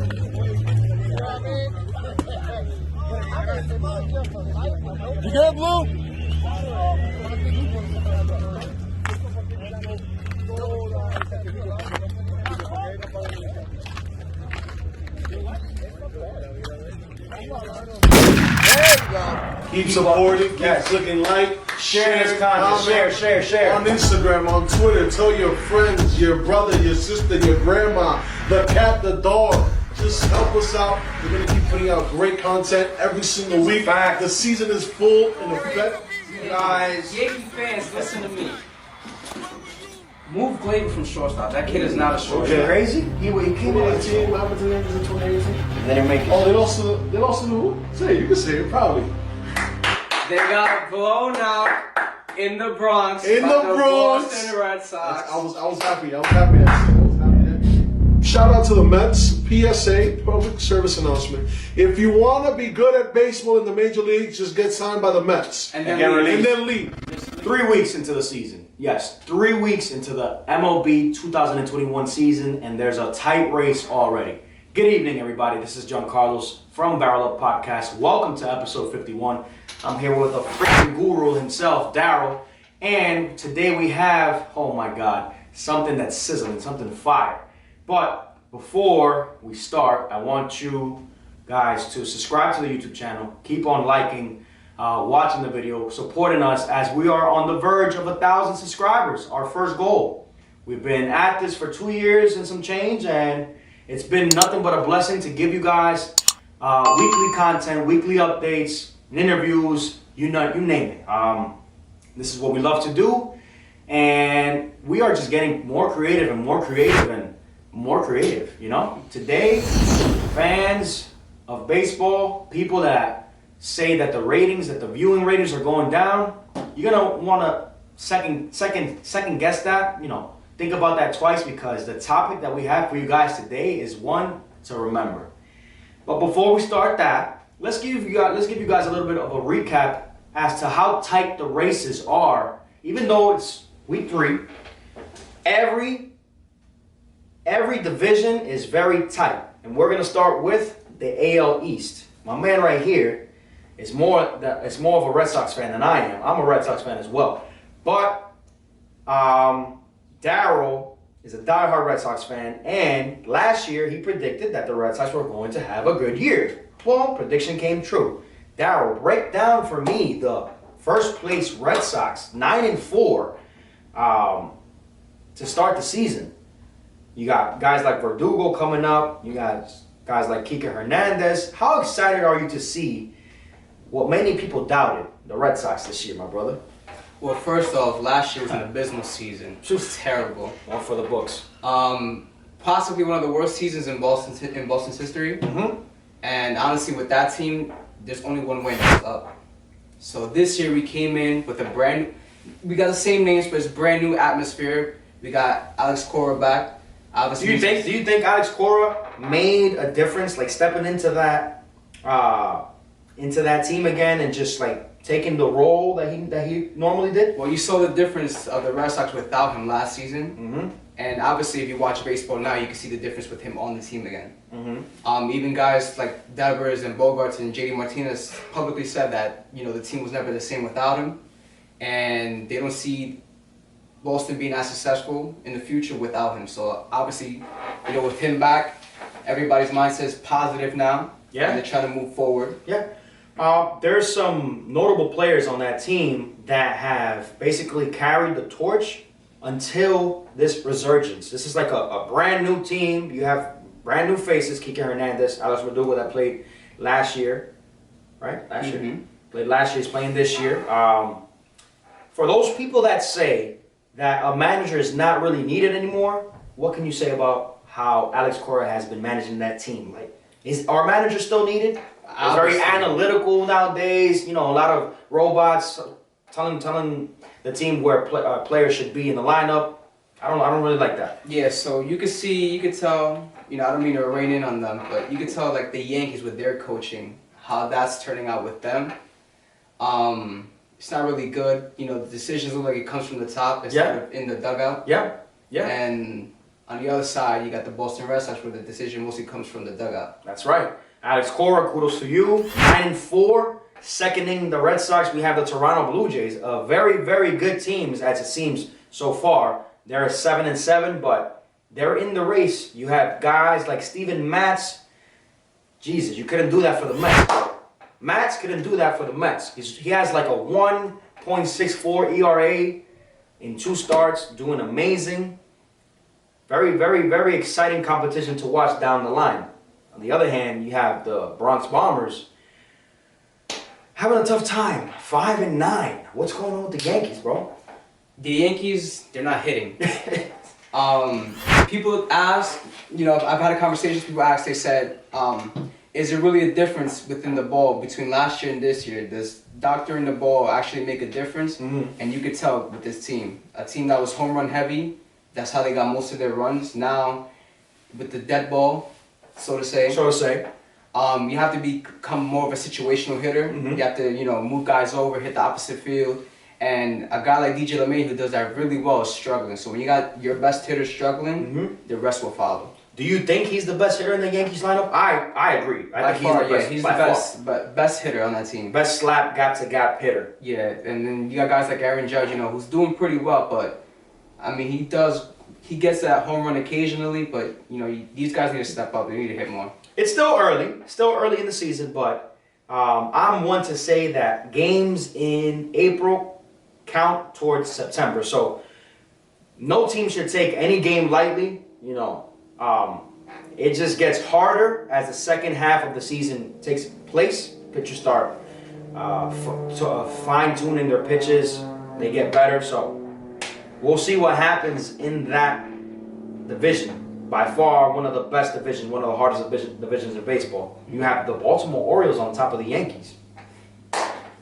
You good, Blue? Keep supporting, keep clicking like, Share this content. Share. On Instagram, on Twitter, tell your friends, your brother, your sister, your grandma, the cat, the dog. Just help us out. We're going to keep putting out great content every single week. The season is full in effect. Guys, Yankee fans, listen to me. Move Glaber from shortstop. That kid is not a shortstop. Okay. Crazy? He came on the team. What happened to the Yankees in 2018? And then they make it. Oh, they lost to who? Say it. You can say it proudly. They got blown out in the Bronx. In the Bronx. Boston Red Sox. I was happy. I was happy that. Shout out to the Mets. PSA, public service announcement. If you want to be good at baseball in the major leagues, just get signed by the Mets. And then leave. 3 weeks into the season. Yes, 3 weeks into the MLB 2021 season, and there's a tight race already. Good evening, everybody. This is John Carlos from BarrelUp Podcast. Welcome to episode 51. I'm here with a freaking guru himself, Daryl. And today we have, oh my God, something that's sizzling, something fire. But before we start, I want you guys to subscribe to the YouTube channel. Keep on liking, watching the video, supporting us as we are on the verge of 1,000 subscribers, our first goal. We've been at this for 2 years and some change, and it's been nothing but a blessing to give you guys weekly content, weekly updates, interviews, you name it. This is what we love to do, and we are just getting more creative and more creative and more creative, you know? Today, fans of baseball, people that say that the ratings, that the viewing ratings are going down, you're gonna wanna second guess that, you know, think about that twice, because the topic that we have for you guys today is one to remember. But before we start that, let's give you guys a little bit of a recap as to how tight the races are. Even though it's week 3, every division is very tight, and we're gonna start with the AL East. My man right here is more of a Red Sox fan than I am. I'm a Red Sox fan as well, but Daryl is a diehard Red Sox fan, and last year he predicted that the Red Sox were going to have a good year. Well, prediction came true. Daryl, break down for me the first place Red Sox, 9-4, to start the season. You got guys like Verdugo coming up. You got guys like Kike Hernandez. How excited are you to see what many people doubted, the Red Sox this year, my brother? Well, first off, last year was an abysmal season. It was terrible. One for the books. Possibly one of the worst seasons in Boston's history. Mm-hmm. And honestly, with that team, there's only one way, that's up. So this year we came in with we got the same names, but it's a brand new atmosphere. We got Alex Cora back. Do you think Alex Cora made a difference, like stepping into that team again and just like taking the role that he normally did? Well, you saw the difference of the Red Sox without him last season. Mm-hmm. And obviously, if you watch baseball now, you can see the difference with him on the team again. Mm-hmm. Even guys like Devers and Bogarts and JD Martinez publicly said that, you know, the team was never the same without him, and they don't see Boston being as successful in the future without him. So obviously, you know, with him back, everybody's mindset is positive now. Yeah. And they're trying to move forward. Yeah. There's some notable players on that team that have basically carried the torch until this resurgence. This is like a brand new team. You have brand new faces, Kike Hernandez, Alex Verdugo that played last year, right? Last year. Played last year, he's playing this year. For those people that say that a manager is not really needed anymore, what can you say about how Alex Cora has been managing that team? Like, is our manager still needed? It's very analytical nowadays. You know, a lot of robots telling the team where players should be in the lineup. I don't really like that. Yeah, so you could tell, you know, I don't mean to rain in on them, but you could tell like the Yankees with their coaching, how that's turning out with them. It's not really good. You know, the decisions look like it comes from the top instead of in the dugout. Yeah, yeah. And On the other side, you got the Boston Red Sox, where the decision mostly comes from the dugout. That's right. Alex Cora, kudos to you. 9-4. Seconding the Red Sox, we have the Toronto Blue Jays. A very, very good teams, as it seems so far. They're 7-7, but they're in the race. You have guys like Steven Matz. Jesus, you couldn't do that for the Mets. Matz couldn't do that for the Mets. He has like a 1.64 ERA in 2 starts, doing amazing. Very, very, very exciting competition to watch down the line. On the other hand, you have the Bronx Bombers having a tough time. 5-9. What's going on with the Yankees, bro? The Yankees, they're not hitting. People ask, I've had a conversation, people ask, they said, is there really a difference within the ball between last year and this year? Does doctoring the ball actually make a difference? Mm-hmm. And you could tell with this team. A team that was home run heavy, that's how they got most of their runs. Now, with the dead ball, so to say, you have to become more of a situational hitter. Mm-hmm. You have to, move guys over, hit the opposite field. And a guy like DJ LeMay, who does that really well, is struggling. So when you got your best hitter struggling, Mm-hmm. the rest will follow. Do you think he's the best hitter in the Yankees lineup? I agree. I think He's the best, best hitter on that team. Best slap, gap-to-gap hitter. Yeah, and then you got guys like Aaron Judge, who's doing pretty well, but I mean, he gets that home run occasionally, but these guys need to step up. They need to hit more. It's still early in the season, but I'm one to say that games in April count towards September. So no team should take any game lightly. It just gets harder as the second half of the season takes place. Pitchers start fine-tuning their pitches. They get better. So we'll see what happens in that division. By far, one of the best divisions, one of the hardest divisions in baseball. You have the Baltimore Orioles on top of the Yankees.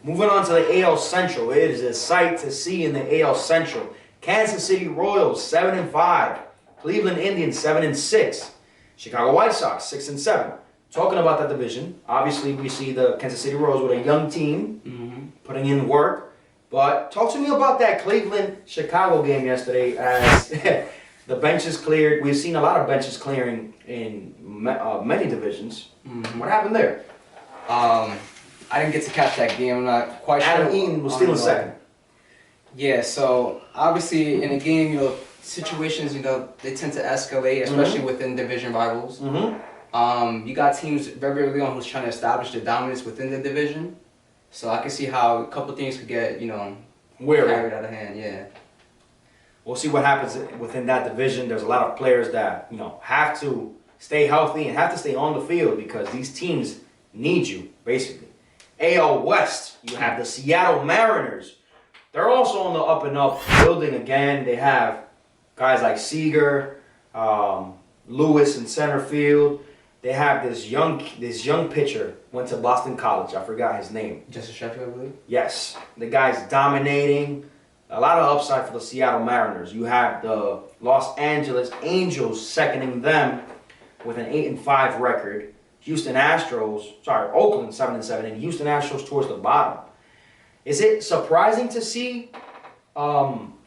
Moving on to the AL Central. It is a sight to see in the AL Central. Kansas City Royals, 7-5. Cleveland Indians, 7-6. Chicago White Sox, 6-7. Talking about that division, obviously we see the Kansas City Royals with a young team, putting in work. But talk to me about that Cleveland-Chicago game yesterday as the benches cleared. We've seen a lot of benches clearing in many divisions. What happened there? I didn't get to catch that game. I'm not quite sure. Adam Eaton was still in second. Yeah, so obviously in a game, situations, they tend to escalate, especially within division rivals. You got teams very early on who's trying to establish their dominance within the division. So I can see how a couple things could get, carried out of hand. Yeah. We'll see what happens within that division. There's a lot of players that, have to stay healthy and have to stay on the field because these teams need you, basically. AL West, you have the Seattle Mariners. They're also on the up and up, building again. They have guys like Seager, Lewis in center field. They have this young pitcher, went to Boston College. I forgot his name. Justin Sheffield, I believe? Yes. The guy's dominating. A lot of upside for the Seattle Mariners. You have the Los Angeles Angels seconding them with an 8-5 record. Oakland 7-7, and Houston Astros towards the bottom. Is it surprising to see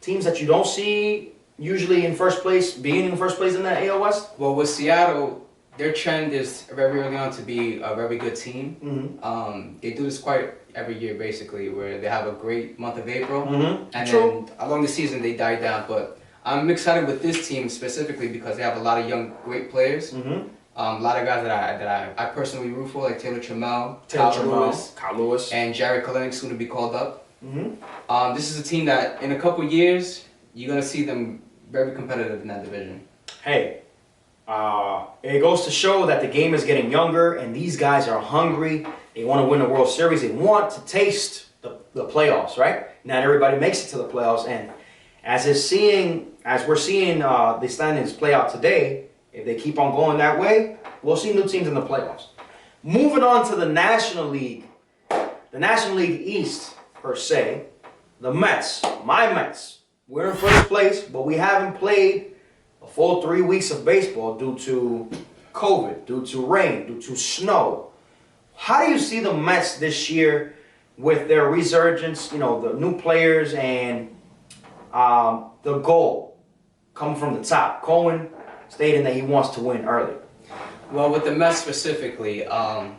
teams that you don't see usually in first place being in first place in the AL West? Well, with Seattle, their trend is very early on to be a very good team. They do this quite every year, basically, where they have a great month of April, and then along the season they die down. But I'm excited with this team specifically because they have a lot of young, great players. A lot of guys that I personally root for, like Taylor Trammell, Kyle Lewis, and Jared Kelenic, soon to be called up. This is a team that in a couple years you're gonna see them very competitive in that division. Hey, it goes to show that the game is getting younger, and these guys are hungry. They want to win the World Series. They want to taste the playoffs, right? Not everybody makes it to the playoffs, and as we're seeing the standings play out today, if they keep on going that way, we'll see new teams in the playoffs. Moving on to the National League. The National League East, per se. The Mets, my Mets. We're in first place, but we haven't played a full 3 weeks of baseball due to COVID, due to rain, due to snow. How do you see the Mets this year with their resurgence, the new players and the goal coming from the top? Cohen, stating that he wants to win early. Well, with the Mets specifically, I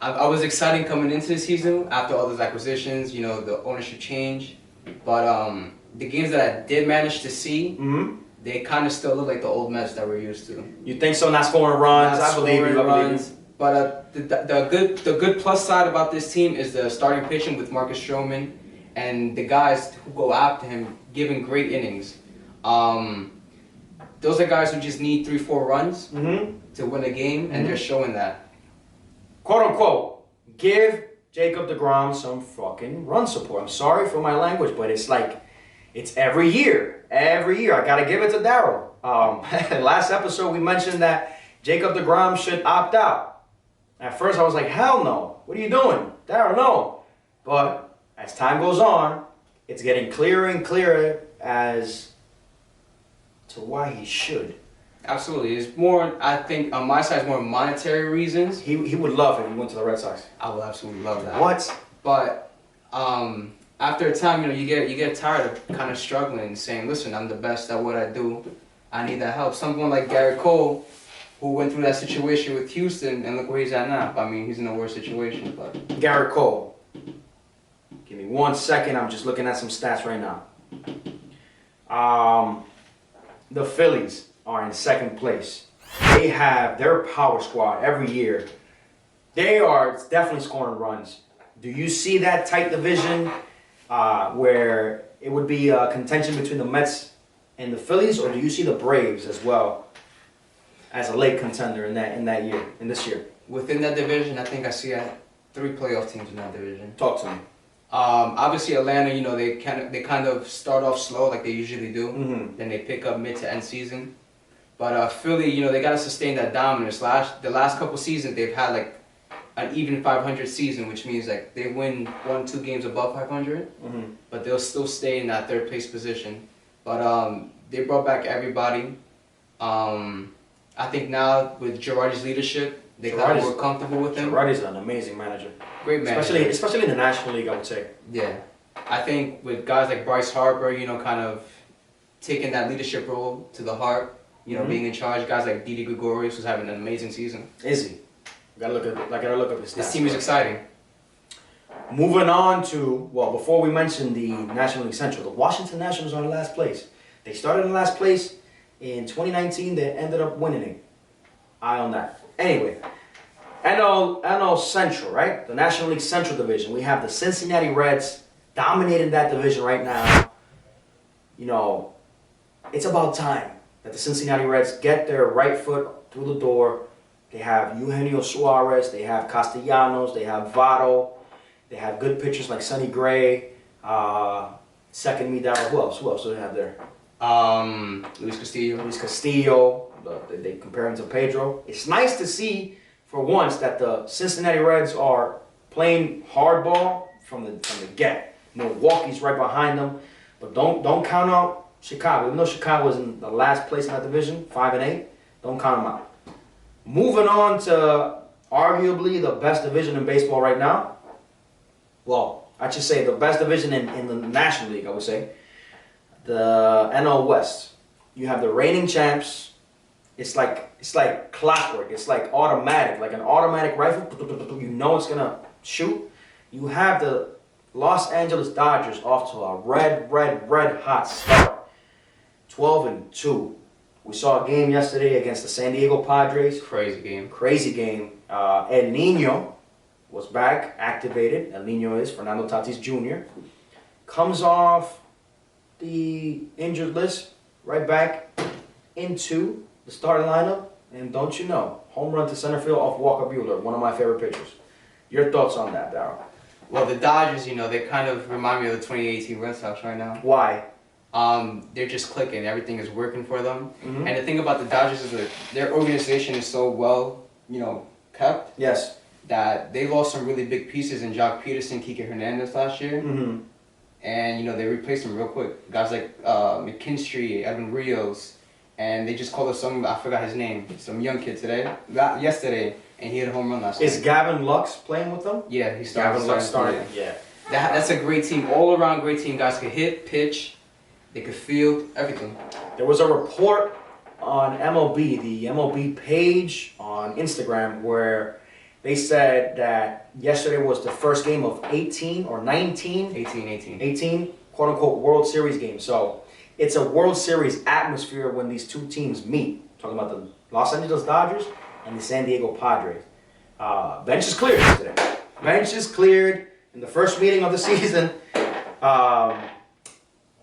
was excited coming into the season after all those acquisitions, the ownership change. But the games that I did manage to see, they kind of still look like the old Mets that we're used to. You think so? Not scoring runs? I believe you. But the good plus side about this team is the starting pitching with Marcus Stroman and the guys who go after him giving great innings. Those are guys who just need 3-4 runs to win a game, and they're showing that. Quote unquote, give Jacob deGrom some fucking run support. I'm sorry for my language, but it's like, it's every year. Every year. I got to give it to Darryl. Last episode, we mentioned that Jacob deGrom should opt out. At first, I was like, hell no. What are you doing? Darryl, no. But as time goes on, it's getting clearer and clearer as to why he should. Absolutely. It's more, I think, on my side, it's more monetary reasons. He would love if he went to the Red Sox. I would absolutely love that. What? But after a time, you get tired of kind of struggling and saying, listen, I'm the best at what I do. I need that help. Someone like Garrett Cole, who went through that situation with Houston, and look where he's at now. I mean, he's in a worse situation. But Garrett Cole. Give me 1 second. I'm just looking at some stats right now. The Phillies are in second place. They have their power squad every year. They are definitely scoring runs. Do you see that tight division where it would be a contention between the Mets and the Phillies, or do you see the Braves as well as a late contender in this year? Within that division, I think I see 3 playoff teams in that division. Talk to me. Obviously Atlanta, they kind of start off slow like they usually do. Then they pick up mid to end season. But Philly, they got to sustain that dominance. The last couple seasons, they've had like an even 500 season, which means like they win 1-2 games above 500, but they'll still stay in that third place position. But they brought back everybody. I think now with Girardi's leadership, they got more comfortable with him. Girardi's an amazing manager. Great manager. Especially in the National League, I would say. Yeah. I think with guys like Bryce Harper, kind of taking that leadership role to the heart, being in charge. Guys like Didi Gregorius was having an amazing season. Is he? Gotta look up his stats. This team is exciting. Moving on to, before we mention the National League Central, the Washington Nationals are in last place. They started in last place in 2019. They ended up winning it. Eye on that. Anyway, NL Central, right? The National League Central Division. We have the Cincinnati Reds dominating that division right now. It's about time that the Cincinnati Reds get their right foot through the door. They have Eugenio Suarez, they have Castellanos, they have Votto, they have good pitchers like Sonny Gray, second me down. Who else do they have there? Luis Castillo. Luis Castillo. They compare him to Pedro. It's nice to see for once that the Cincinnati Reds are playing hardball from the get. Milwaukee's right behind them, but don't count out Chicago. Even though Chicago was in the last place in that division, 5-8, don't count them out. Moving on to arguably the best division in baseball right now. Well, I should say the best division in the National League, I would say. The NL West. You have the reigning champs. It's like clockwork. It's like automatic, like an automatic rifle. You know it's gonna shoot. You have the Los Angeles Dodgers off to a red hot start. 12-2. We saw a game yesterday against the San Diego Padres. Crazy game. El Nino was back, activated. El Nino is Fernando Tatis Jr. Comes off the injured list, right back into the starting lineup. And don't you know, home run to center field off Walker Buehler, one of my favorite pitchers. Your thoughts on that, Darryl? Well, the Dodgers, they kind of remind me of the 2018 Red Sox right now. Why? They're just clicking. Everything is working for them. And the thing about the Dodgers is that their organization is so well, kept. Yes. That they lost some really big pieces in Jock Peterson, Kike Hernandez last year. And, they replaced them real quick. Guys like McKinstry, Evan Rios, and they just called up I forgot his name, some young kid yesterday, and he had a home run last night. Is Gavin Lux playing with them? Yeah, he started. Gavin Lux started. Yeah. That's a great team, all around great team. Guys could hit, pitch, they could field, everything. There was a report on MLB, the MLB page on Instagram, where they said that yesterday was the first game of 18 or 19? 18, quote-unquote, World Series game. So it's a World Series atmosphere when these two teams meet. Talking about the Los Angeles Dodgers and the San Diego Padres. Bench is cleared yesterday. Bench is cleared in the first meeting of the season.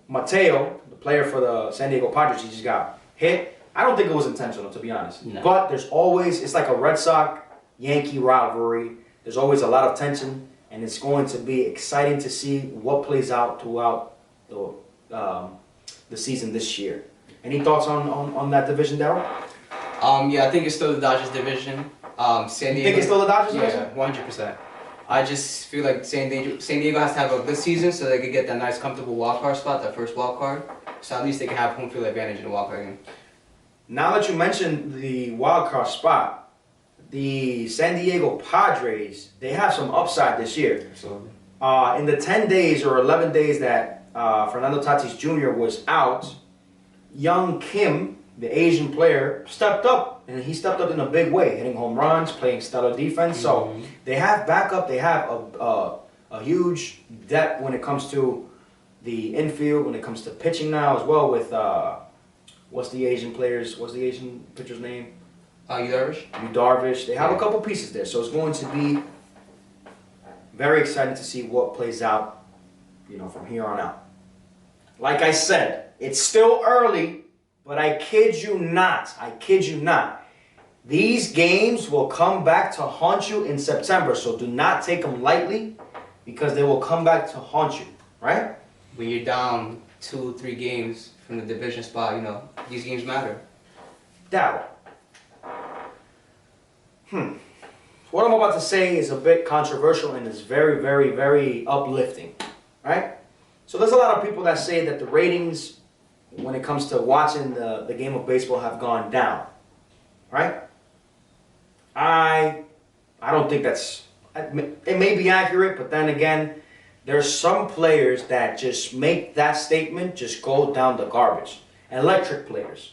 Mateo, the player for the San Diego Padres, he just got hit. I don't think it was intentional, to be honest. No. But there's always, it's like a Red Sox-Yankee rivalry. There's always a lot of tension, and it's going to be exciting to see what plays out throughout the season this year. Any thoughts on that division, Daryl? Yeah, I think it's still the Dodgers division. San Diego. You think it's still the Dodgers division? Yeah, 100%. I just feel like San Diego has to have a good season so they could get that nice, comfortable wild card spot, that first wild card. So at least they can have home field advantage in the wild card game. Now that you mentioned the wild card spot, the San Diego Padres, they have some upside this year. Absolutely. In the 10 days or 11 days that Fernando Tatis Jr. was out, young Kim, the Asian player, stepped up, and he stepped up in a big way, hitting home runs, playing stellar defense. So they have backup. They have a huge depth when it comes to the infield, when it comes to pitching now as well. With what's the Asian pitcher's name? Darvish. Darvish. They have a couple pieces there, so it's going to be very exciting to see what plays out, from here on out. Like I said, it's still early. But I kid you not, these games will come back to haunt you in September. So do not take them lightly, because they will come back to haunt you, right? When you're down 2-3 games from the division spot, these games matter. Daryl. What I'm about to say is a bit controversial and is very, very, very uplifting, right? So there's a lot of people that say that the ratings when it comes to watching the game of baseball have gone down, right? I don't think it may be accurate, but then again, there's some players that just make that statement just go down the garbage. Electric players.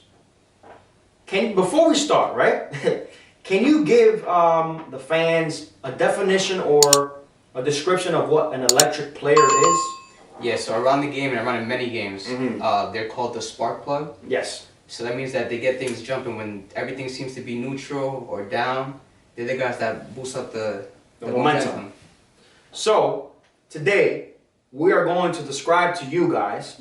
Before we start, right? Can you give the fans a definition or a description of what an electric player is? Yeah, so around the game and around in many games, they're called the spark plug. Yes. So that means that they get things jumping when everything seems to be neutral or down. They're the guys that boost up the momentum. So today we are going to describe to you guys,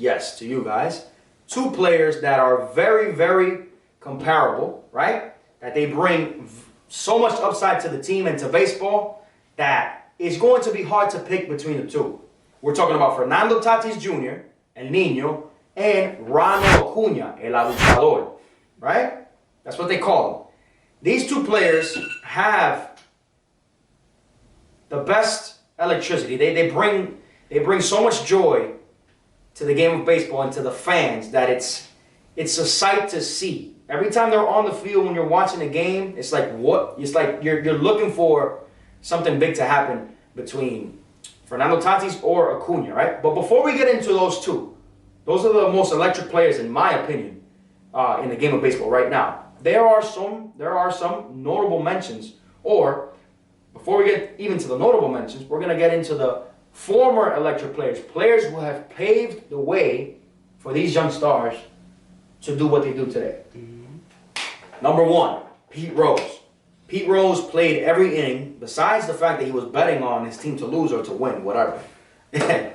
two players that are very, very comparable, right? That they bring so much upside to the team and to baseball that it's going to be hard to pick between the two. We're talking about Fernando Tatis Jr., El Niño, and Ronald Acuna, El Abuchador, right? That's what they call him. These two players have the best electricity. They bring so much joy to the game of baseball and to the fans that it's a sight to see. Every time they're on the field, when you're watching a game, it's like you're looking for something big to happen between Fernando Tatis or Acuna, right? But before we get into those two, those are the most electric players, in my opinion, in the game of baseball right now. There are some notable mentions, or before we get even to the notable mentions, we're going to get into the former electric players who have paved the way for these young stars to do what they do today. Number one, Pete Rose. Pete Rose played every inning, besides the fact that he was betting on his team to lose or to win, whatever. It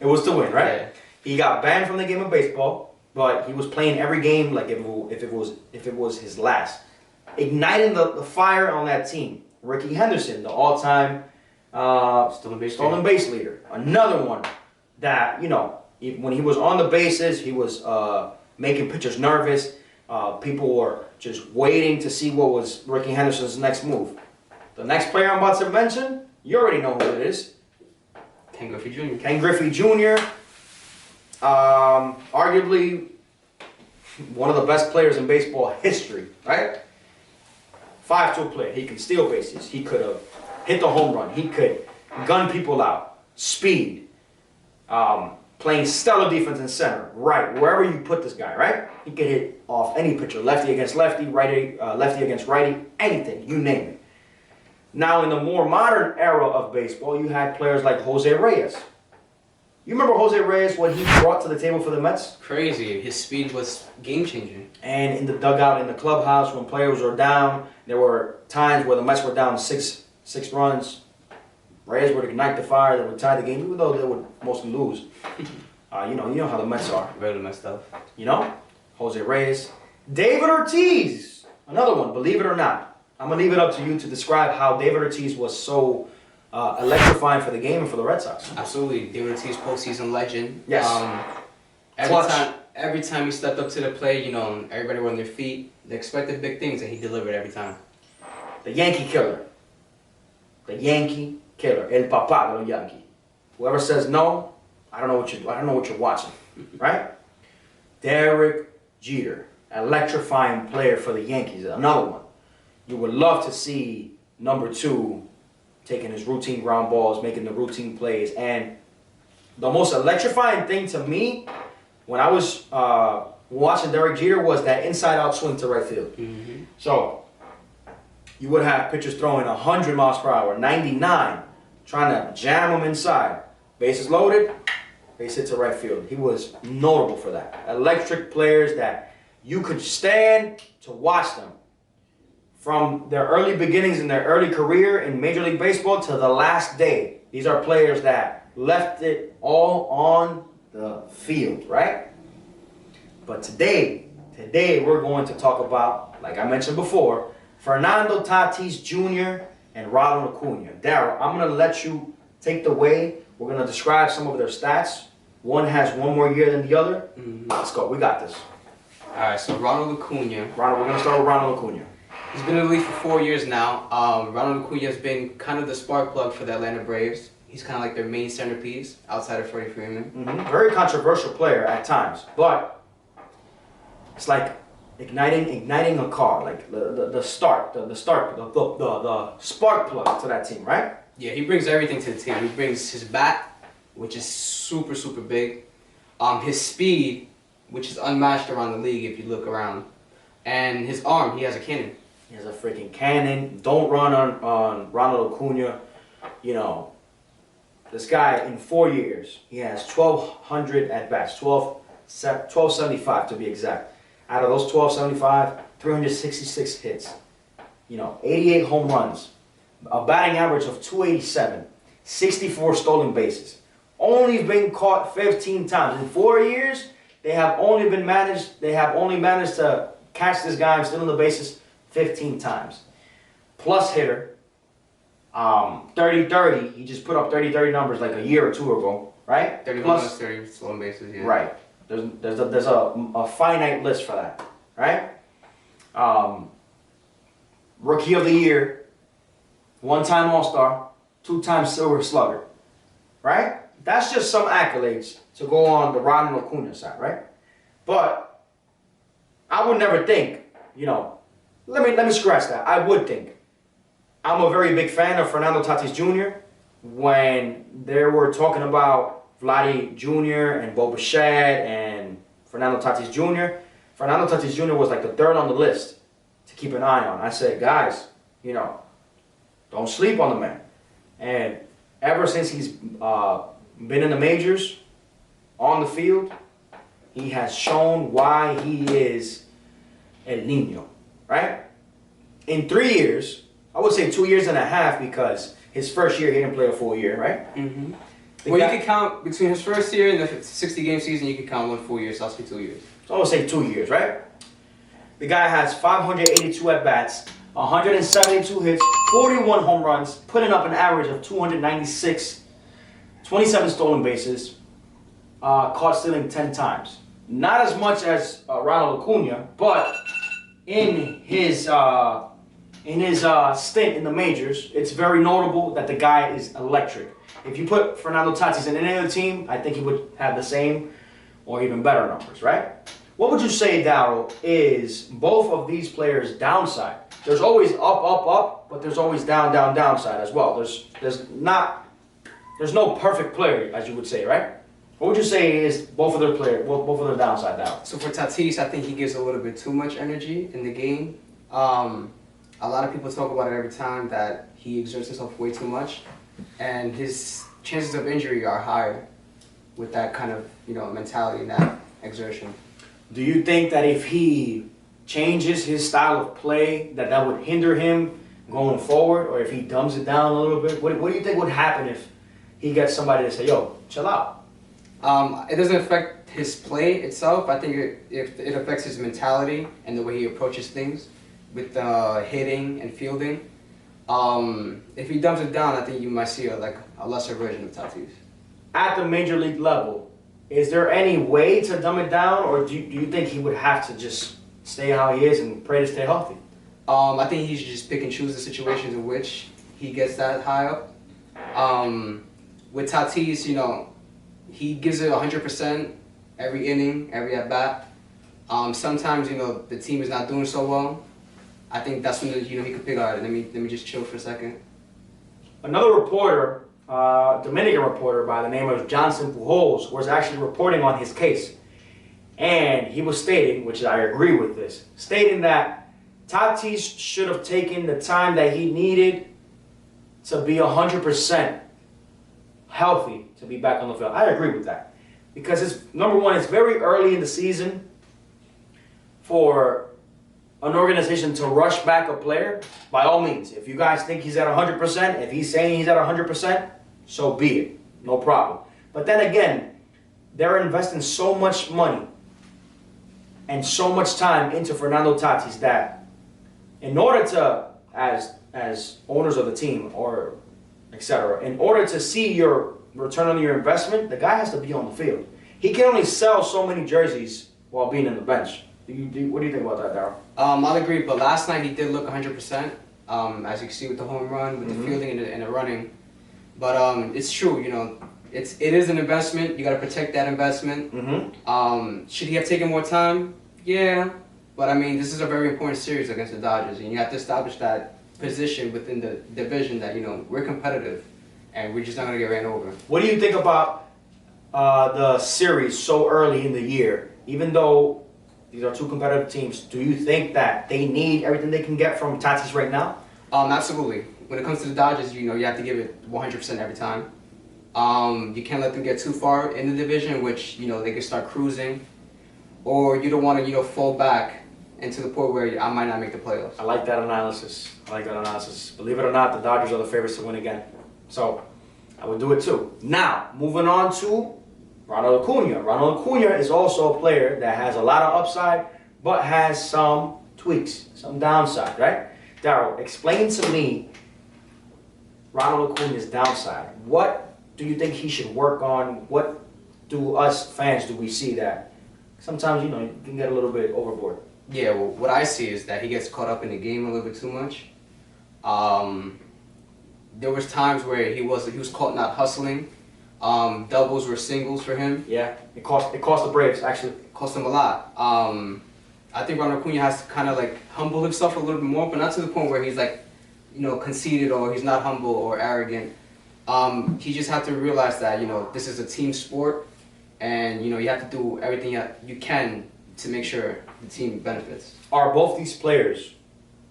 was to win, right? Yeah. He got banned from the game of baseball, but he was playing every game like if it was his last, igniting the fire on that team. Ricky Henderson, the all-time stolen base leader, another one that when he was on the bases, he was making pitchers nervous. People were just waiting to see what was Ricky Henderson's next move. The next player I'm about to mention, you already know who it is. Ken Griffey Jr. Ken Griffey Jr. Arguably one of the best players in baseball history, right? 5-tool player. He can steal bases. He could have hit the home run. He could gun people out. Speed. playing stellar defense in center, right, wherever you put this guy, right? He can hit off any pitcher, lefty against lefty, righty, lefty against righty, anything, you name it. Now, in the more modern era of baseball, you had players like Jose Reyes. You remember Jose Reyes, what he brought to the table for the Mets? Crazy. His speed was game-changing. And in the dugout, in the clubhouse, when players were down, there were times where the Mets were down six runs. Reyes would ignite the fire that would tie the game, even though they would mostly lose. You know how the Mets are. Really messed up. You know? Jose Reyes. David Ortiz. Another one, believe it or not. I'm going to leave it up to you to describe how David Ortiz was so electrifying for the game and for the Red Sox. Absolutely. David Ortiz, postseason legend. Yes. Every time he stepped up to the plate, everybody were on their feet. They expected big things, and he delivered every time. The Yankee killer. The Yankee killer. El papá de los Yankees. Whoever says no, I don't know what you're watching. Right? Derek Jeter. Electrifying player for the Yankees. Another one. You would love to see number 2 taking his routine ground balls, making the routine plays. And the most electrifying thing to me when I was watching Derek Jeter was that inside-out swing to right field. Mm-hmm. So you would have pitchers throwing 100 miles per hour, 99, trying to jam them inside. Bases loaded, base hit to right field. He was notable for that. Electric players that you could stand to watch them. From their early beginnings in their early career in Major League Baseball to the last day. These are players that left it all on the field, right? But today we're going to talk about, like I mentioned before, Fernando Tatis Jr. and Ronald Acuna. Darryl, I'm going to let you take the way. We're going to describe some of their stats. One has one more year than the other. Mm-hmm. Let's go. We got this. All right, so Ronald Acuna. We're going to start with Ronald Acuna. He's been in the league for 4 years now. Ronald Cunha has been kind of the spark plug for the Atlanta Braves. He's kind of like their main centerpiece outside of Freddie Freeman. Mm-hmm. Very controversial player at times, but it's like igniting a car, like the spark plug to that team, right? Yeah, he brings everything to the team. He brings his bat, which is super, super big. His speed, which is unmatched around the league if you look around. And his arm, he has a cannon. He has a freaking cannon. Don't run on Ronald Acuna. This guy in 4 years, he has 1,200 at-bats, 1,275 to be exact. Out of those 1,275, 366 hits. 88 home runs, a batting average of 287, 64 stolen bases. Only been caught 15 times. In 4 years, they have only managed to catch this guy and steal the bases 15 times. Plus hitter, 30-30. He just put up 30-30 numbers like a year or two ago, right? 30 plus 30 stolen bases, yeah. Right. There's a finite list for that, right? Rookie of the year, 1-time All-Star, 2-time Silver Slugger, right? That's just some accolades to go on the Ronald Acuna side, right? But I would never think, let me scratch that. I would think. I'm a very big fan of Fernando Tatis Jr. When they were talking about Vladdy Jr. and Bo Bichette and Fernando Tatis Jr., Fernando Tatis Jr. was like the third on the list to keep an eye on. I said, guys, don't sleep on the man. And ever since he's been in the majors, on the field, he has shown why he is El Niño, right? In 3 years, I would say 2 years and a half because his first year he didn't play a full year, right? Mm-hmm. Well, you can count between his first year and the 60-game season, you can count 1 full year, so I'll say 2 years. So I would say 2 years, right? The guy has 582 at-bats, 172 hits, 41 home runs, putting up an average of 296, 27 stolen bases, caught stealing 10 times. Not as much as Ronald Acuna, but in his stint in the majors, it's very notable that the guy is electric. If you put Fernando Tatis in any other team, I think he would have the same or even better numbers, right? What would you say, Darryl, is both of these players' downside? There's always up, but there's always downside as well. There's no perfect player, as you would say, right? What would you say is both of their downside now? So for Tatis, I think he gives a little bit too much energy in the game. A lot of people talk about it every time that he exerts himself way too much, and his chances of injury are higher with that kind of mentality and that exertion. Do you think that if he changes his style of play, that would hinder him going forward, or if he dumbs it down a little bit? What do you think would happen if he gets somebody to say, "Yo, chill out"? It doesn't affect his play itself. I think it affects his mentality and the way he approaches things with hitting and fielding. If he dumps it down, I think you might see a lesser version of Tatis. At the major league level, is there any way to dumb it down, or do you think he would have to just stay how he is and pray to stay healthy? I think he should just pick and choose the situations in which he gets that high up. With Tatis, he gives it 100% every inning, every at bat. Sometimes the team is not doing so well. I think that's when he could pick out. Let me just chill for a second. Another reporter, Dominican reporter by the name of Johnson Pujols, was actually reporting on his case, and he was stating, which I agree with this, stating that Tatis should have taken the time that he needed to be 100% healthy to be back on the field. I agree with that. Because number one, it's very early in the season for an organization to rush back a player. By all means, if you guys think he's at 100%, if he's saying he's at 100%, so be it. No problem. But then again, they're investing so much money and so much time into Fernando Tatis that in order to, as owners of the team or etc., in order to see your return on your investment, the guy has to be on the field. He can only sell so many jerseys while being on the bench. What do you think about that, Darryl? I'll agree, but last night he did look 100%, as you can see with the home run, with the fielding and the running. But it's true, it is an investment. You got to protect that investment. Should he have taken more time? Yeah, but this is a very important series against the Dodgers, and you have to establish that position within the division that we're competitive, and we're just not gonna get ran over. What do you think about the series so early in the year? Even though these are two competitive teams, do you think that they need everything they can get from Tatis right now? Absolutely. When it comes to the Dodgers, you have to give it 100% every time. You can't let them get too far in the division, which they can start cruising, or you don't want to fall back into the point where I might not make the playoffs. I like that analysis. Believe it or not, the Dodgers are the favorites to win again. So I would do it too. Now, moving on to Ronald Acuna. Ronald Acuna is also a player that has a lot of upside, but has some tweaks, some downside, right? Darryl, explain to me Ronald Acuna's downside. What do you think he should work on? What do us fans do we see that sometimes you can get a little bit overboard? Yeah, well, what I see is that he gets caught up in the game a little bit too much. There was times where he was caught not hustling. Doubles were singles for him. Yeah, it cost the Braves actually. It cost him a lot. I think Ronald Cunha has to kind of humble himself a little bit more, but not to the point where he's conceited or he's not humble or arrogant. He just have to realize that this is a team sport, and you have to do everything you can to make sure the team benefits. Are both these players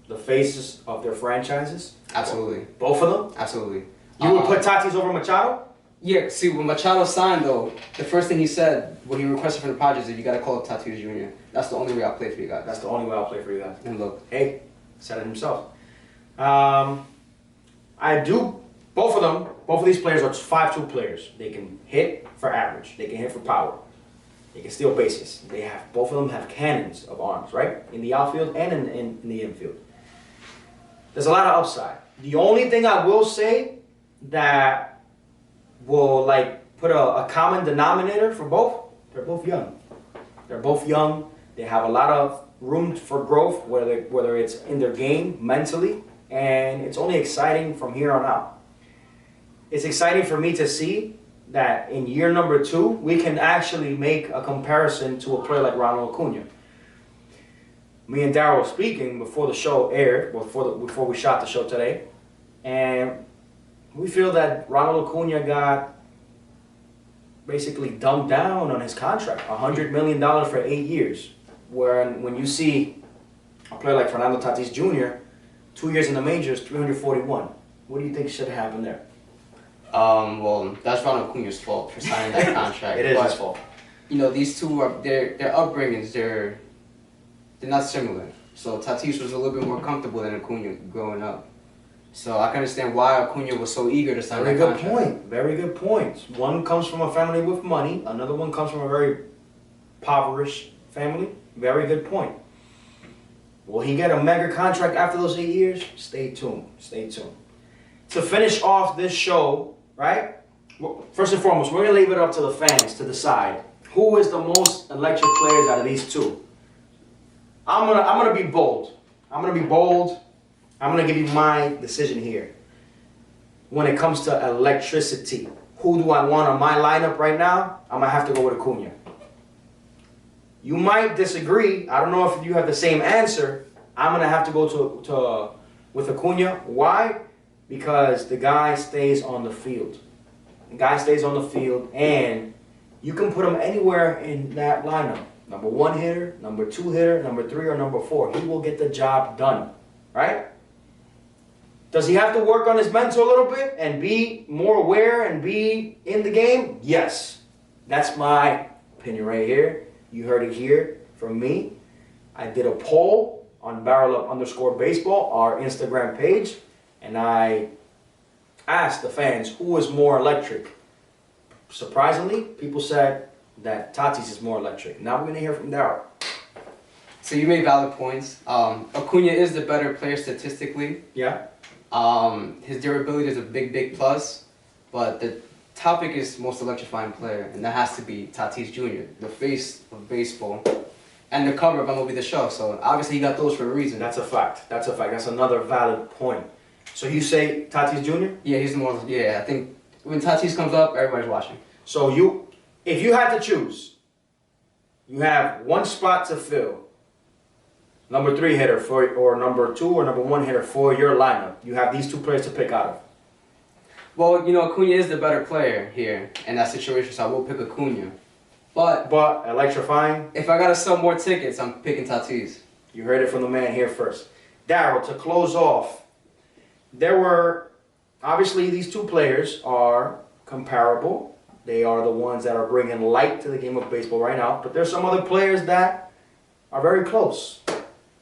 the faces of their franchises? Absolutely. Both of them? Absolutely. You would put Tatis over Machado? Yeah, see, when Machado signed, though, the first thing he said when he requested from the Padres is, you got to call up Tatis Jr. That's the only way I'll play for you guys. That's the only way I'll play for you guys. And look. Hey, said it himself. Both of these players are 5-2 players. They can hit for average. They can hit for power. They can steal bases. Both of them have cannons of arms, right? In the outfield and in the infield. There's a lot of upside. The only thing I will say that will put a common denominator for both, they're both young. They're both young. They have a lot of room for growth, whether it's in their game, mentally, and it's only exciting from here on out. It's exciting for me to see that in year number 2, we can actually make a comparison to a player like Ronald Acuna. Me and Darryl were speaking before the show aired, before we shot the show today, and we feel that Ronald Acuna got basically dumbed down on his contract. $100 million for 8 years. When you see a player like Fernando Tatis Jr., 2 years in the majors, 341. What do you think should have happened there? Well, that's Ronald Cunha's fault for signing that contract. It is his fault. You know, these two are their upbringings. They're not similar. So Tatis was a little bit more comfortable than Acuna growing up. So I can understand why Acuna was so eager to sign that contract. Very good point. Very good point. One comes from a family with money. Another one comes from a very impoverished family. Very good point. Will he get a mega contract after those 8 years? Stay tuned. Stay tuned. To finish off this show, right? Well, first and foremost, we're going to leave it up to the fans to decide who is the most electric players out of these two. I'm gonna be bold. I'm going to give you my decision here. When it comes to electricity, who do I want on my lineup right now? I'm going to have to go with Acuna. You might disagree. I don't know if you have the same answer. I'm going to have to go with Acuna. Why? Because the guy stays on the field. The guy stays on the field, and you can put him anywhere in that lineup. Number 1 hitter, number 2 hitter, number 3, or number 4. He will get the job done. Right? Does he have to work on his mental a little bit and be more aware and be in the game? Yes. That's my opinion right here. You heard it here from me. I did a poll on BarrelUp_baseball, our Instagram page, and I asked the fans who is more electric. Surprisingly, people said that Tatis is more electric. Now we're going to hear from Darryl. So you made valid points. Acuna is the better player statistically. Yeah. His durability is a big plus, but the topic is most electrifying player, and that has to be Tatis Jr., the face of baseball, and the cover of MLB The Show. So obviously he got those for a reason. That's a fact. That's a fact. That's another valid point. So you say Tatis Jr.? Yeah, he's the more. Yeah, I think when Tatis comes up, everybody's watching. So if you had to choose, you have one spot to fill. Number 3 hitter or number 2 or number 1 hitter for your lineup. You have these 2 players to pick out of. Well, you know, Acuna is the better player here in that situation, so I will pick Acuna. But electrifying? If I gotta sell more tickets, I'm picking Tatis. You heard it from the man here first. Darryl, to close off, there were, obviously these 2 players are comparable. They are the ones that are bringing light to the game of baseball right now. But there's some other players that are very close.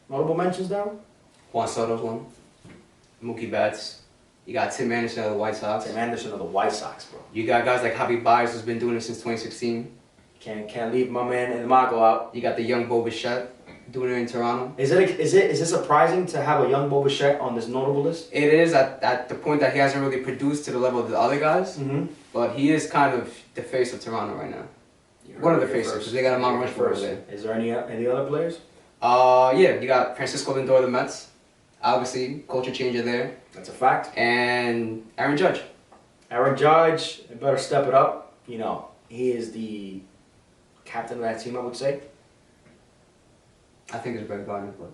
Notable mentions, Darryl? Juan Soto's one. Mookie Betts. You got Tim Anderson of the White Sox. Tim Anderson of the White Sox, bro. You got guys like Javi Baez, who's been doing it since 2016. Can't leave my man El Mago out. You got the young Bo Bichette doing it in Toronto. Is it surprising to have a young Bo Bichette on this notable list? It is at the point that he hasn't really produced to the level of the other guys. Mm-hmm. But he is kind of the face of Toronto right now. One of the faces, because they got a Mount Rushmore over there. Is there any other players? Yeah, you got Francisco Lindor of the Mets. Obviously, culture changer there. That's a fact. And Aaron Judge. Aaron Judge, better step it up. You know, he is the captain of that team, I would say. I think it's Brett Gardner, but...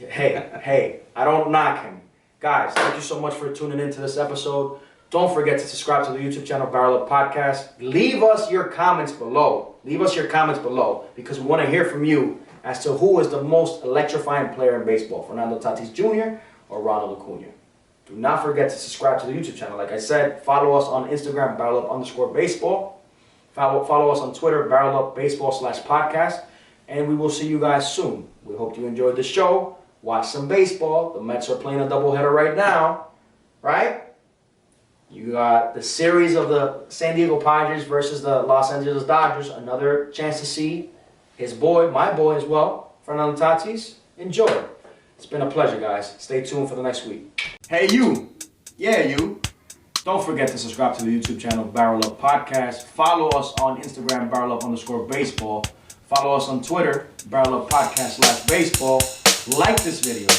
Hey, I don't knock him. Guys, thank you so much for tuning into this episode. Don't forget to subscribe to the YouTube channel, BarrelUp Podcast. Leave us your comments below. Because we want to hear from you as to who is the most electrifying player in baseball, Fernando Tatis Jr. or Ronald Acuna. Do not forget to subscribe to the YouTube channel. Like I said, follow us on Instagram, BarrelUp_baseball. Follow us on Twitter, BarrelUpBaseball/podcast. And we will see you guys soon. We hope you enjoyed the show. Watch some baseball. The Mets are playing a doubleheader right now. Right? You got the series of the San Diego Padres versus the Los Angeles Dodgers. Another chance to see his boy, my boy as well, Fernando Tatis. Enjoy. It's been a pleasure, guys. Stay tuned for the next week. Hey, you. Yeah, you. Don't forget to subscribe to the YouTube channel, BarrelUp Podcast. Follow us on Instagram, BarrelUp_baseball. Follow us on Twitter, BarrelUp Podcast/baseball. Like this video.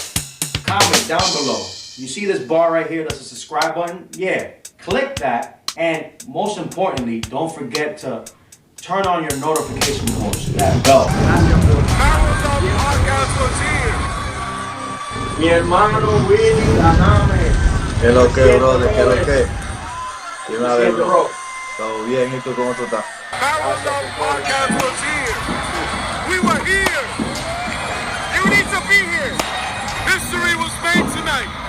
Comment down below. You see this bar right here that's a subscribe button? Yeah. Click that. And most importantly, don't forget to turn on your notification post. That bell. Mi hermano Willy Aname. ¿Qué lo que, brother? ¿Qué lo que? Dime a ver, bro. So, bien, ¿y tú cómo tú estás? BarrelUp Podcast was here. We were here. You need to be here. History was made tonight.